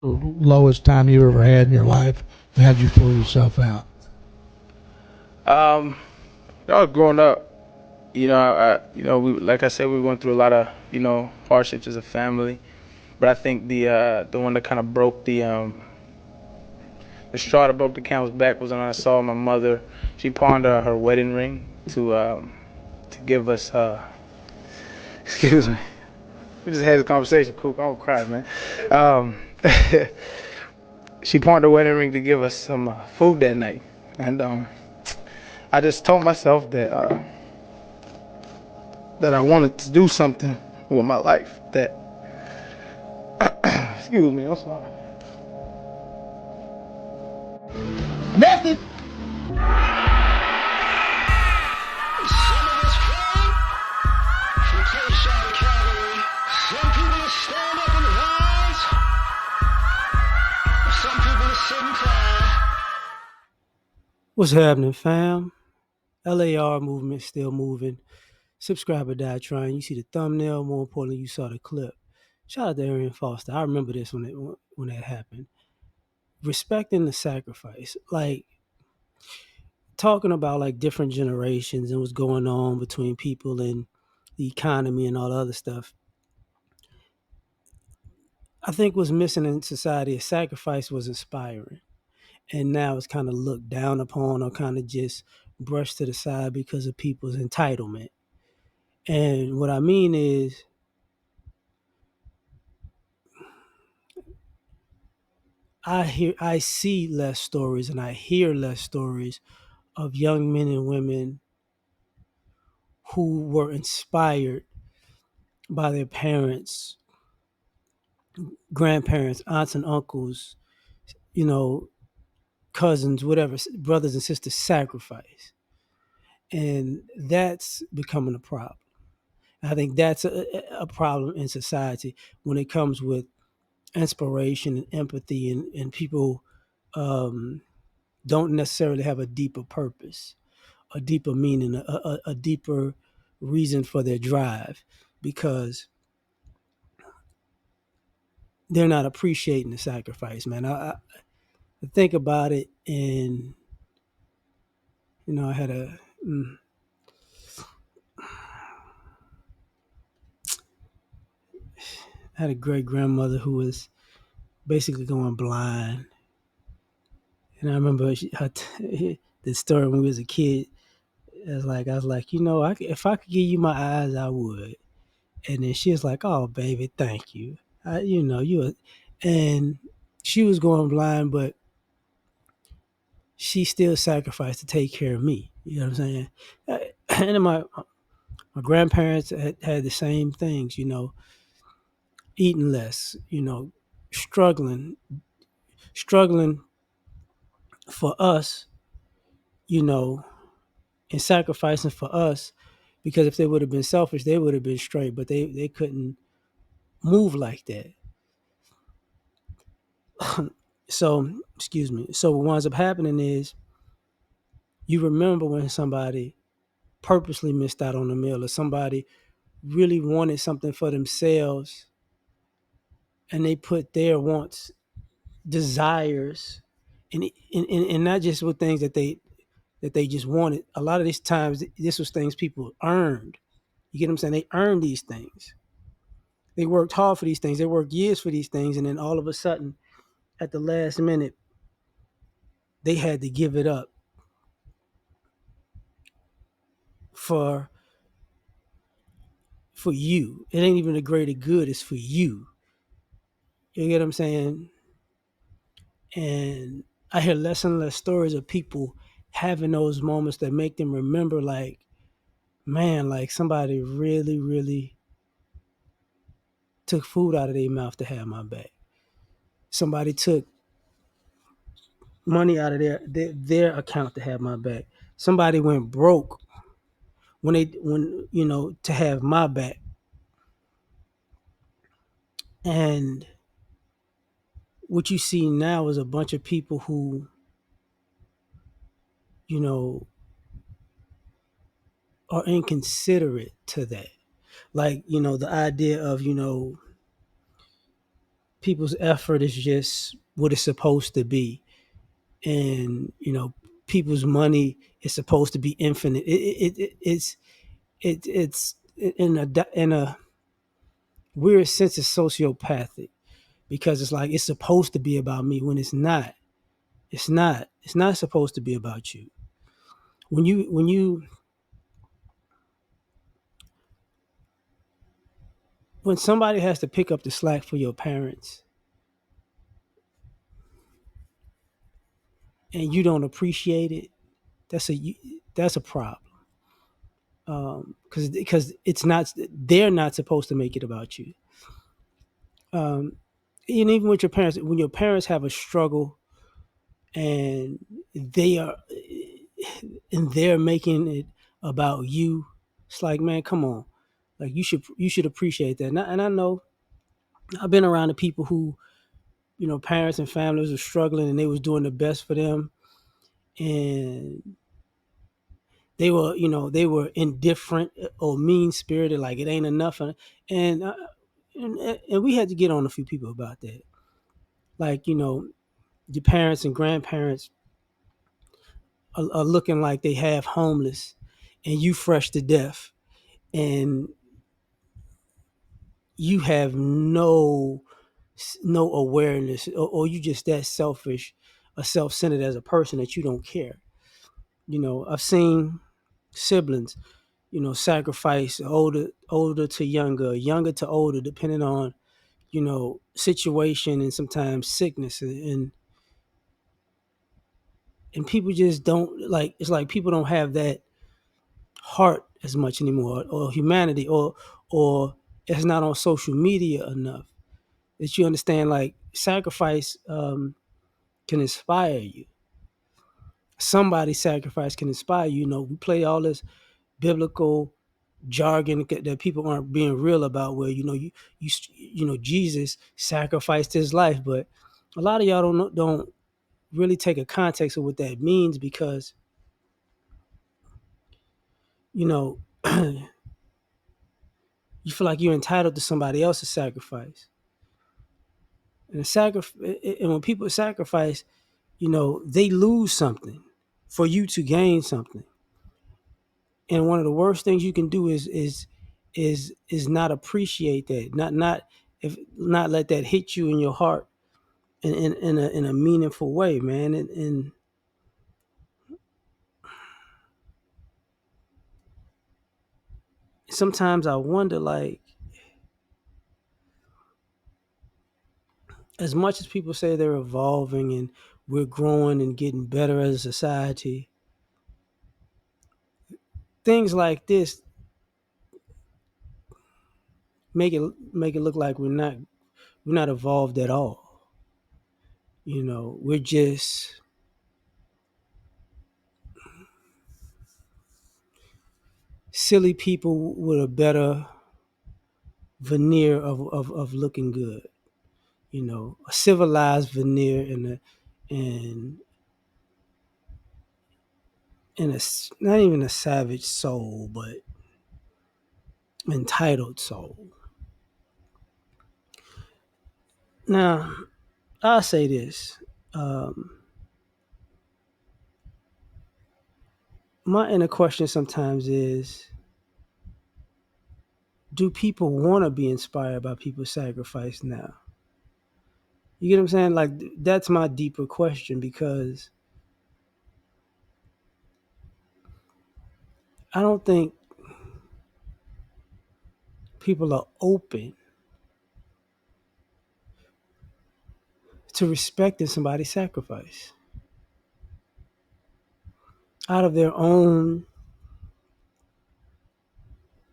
The lowest time you ever had in your life? How'd you pull yourself out? Um, I was growing up. We like I said, we went through a lot of hardships as a family. But I think the one that kind of broke the straw that broke the camel's back was when I saw my mother. She pawned her wedding ring to give us. Excuse me. We just had this conversation. Cool. I don't cry, man. Um, she pawned her wedding ring to give us some food that night, and I just told myself that I wanted to do something with my life. That excuse me. I'm sorry. Message. Some of us cry from courtside cavalry. Some people stand up and rise. Some people sit and cry. What's happening, fam? L.A.R movement still moving. Subscriber died trying. You see the thumbnail. More importantly, you saw the clip. Shout out to Arian Foster. I remember this when that happened. Respecting the sacrifice, like talking about like different generations and what's going on between people and the economy and all the other stuff. I think what's missing in society is sacrifice was inspiring, and now it's kind of looked down upon or kind of just brushed to the side because of people's entitlement. And what I mean is, I see less stories and I hear less stories of young men and women who were inspired by their parents, grandparents, aunts and uncles, you know, cousins, whatever, brothers and sisters sacrifice. And that's becoming a problem. I think that's a problem in society when it comes with inspiration and empathy, and people um, don't necessarily have a deeper purpose, a deeper meaning, a deeper reason for their drive, because they're not appreciating the sacrifice, man. I think about it, and I had a great grandmother who was basically going blind, and I remember the story when we was a kid. I was like, if I could give you my eyes, I would. And then she was like, "Oh, baby, thank you. And she was going blind, but she still sacrificed to take care of me. You know what I'm saying? And then my grandparents had the same things. Eating less. Struggling, struggling for us. You know, and sacrificing for us, because if they would have been selfish, they would have been straight, but they couldn't move like that. So, excuse me. So what winds up happening is you remember when somebody purposely missed out on a meal, or somebody really wanted something for themselves and they put their wants, desires, and not just with things that they just wanted. A lot of these times, this was things people earned. You get what I'm saying? They earned these things. They worked hard for these things. They worked years for these things, and then all of a sudden, at the last minute, they had to give it up for you. It ain't even a greater good. It's for you. You get what I'm saying? And I hear less and less stories of people having those moments that make them remember, like, man, like somebody really, really took food out of their mouth to have my back. Somebody took money out of their account to have my back. Somebody went broke when to have my back. And what you see now is a bunch of people who, you know, are inconsiderate to that. Like, the idea of, people's effort is just what it's supposed to be, and people's money is supposed to be infinite. It's in a weird sense of sociopathic, because it's like it's supposed to be about me when it's not. It's not supposed to be about you. When somebody has to pick up the slack for your parents and you don't appreciate it, that's a problem. Because it's not, they're not supposed to make it about you. And even with your parents, when your parents have a struggle and they are and they're making it about you, it's like, man, come on, like you should appreciate that. And I know I've been around the people who, parents and families were struggling and they was doing the best for them, and they were indifferent or mean spirited, like it ain't enough. And, uh, and we had to get on a few people about that. Like, your parents and grandparents are looking like they half homeless, and you fresh to death, and you have no awareness, or you just that selfish or self-centered as a person that you don't care. I've seen siblings, sacrifice older to younger, younger to older, depending on, situation and sometimes sickness, and people just don't like. It's like people don't have that heart as much anymore, or humanity, or it's not on social media enough that you understand, like, sacrifice can inspire you. Somebody's sacrifice can inspire you. We play all this biblical jargon that people aren't being real about, where Jesus sacrificed his life, but a lot of y'all don't really take a context of what that means, because you know you feel like you're entitled to somebody else's sacrifice. And when people sacrifice, they lose something for you to gain something. And one of the worst things you can do is not appreciate that, not let that hit you in your heart in a meaningful way, man. And sometimes I wonder, like, as much as people say they're evolving and we're growing and getting better as a society, things like this make it look like we're not evolved at all. We're just silly people with a better veneer of looking good. A civilized veneer, and not even a savage soul, but entitled soul. Now, I'll say this. My inner question sometimes is, do people want to be inspired by people's sacrifice now? You get what I'm saying? Like, that's my deeper question, because I don't think people are open to respecting somebody's sacrifice out of their own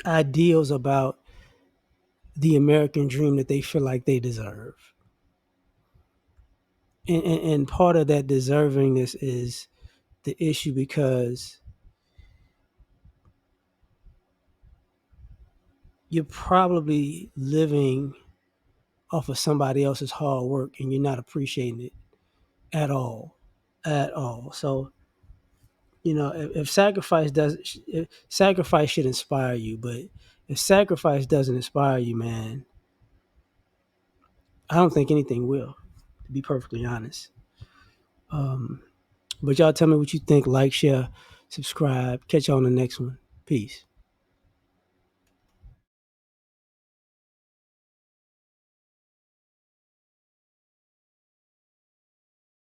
ideals about the American dream that they feel like they deserve. And part of that deservingness is the issue, because you're probably living off of somebody else's hard work and you're not appreciating it at all. At all. So, if sacrifice should inspire you, but if sacrifice doesn't inspire you, man, I don't think anything will, to be perfectly honest. But y'all tell me what you think. Like, share, subscribe. Catch you on the next one. Peace.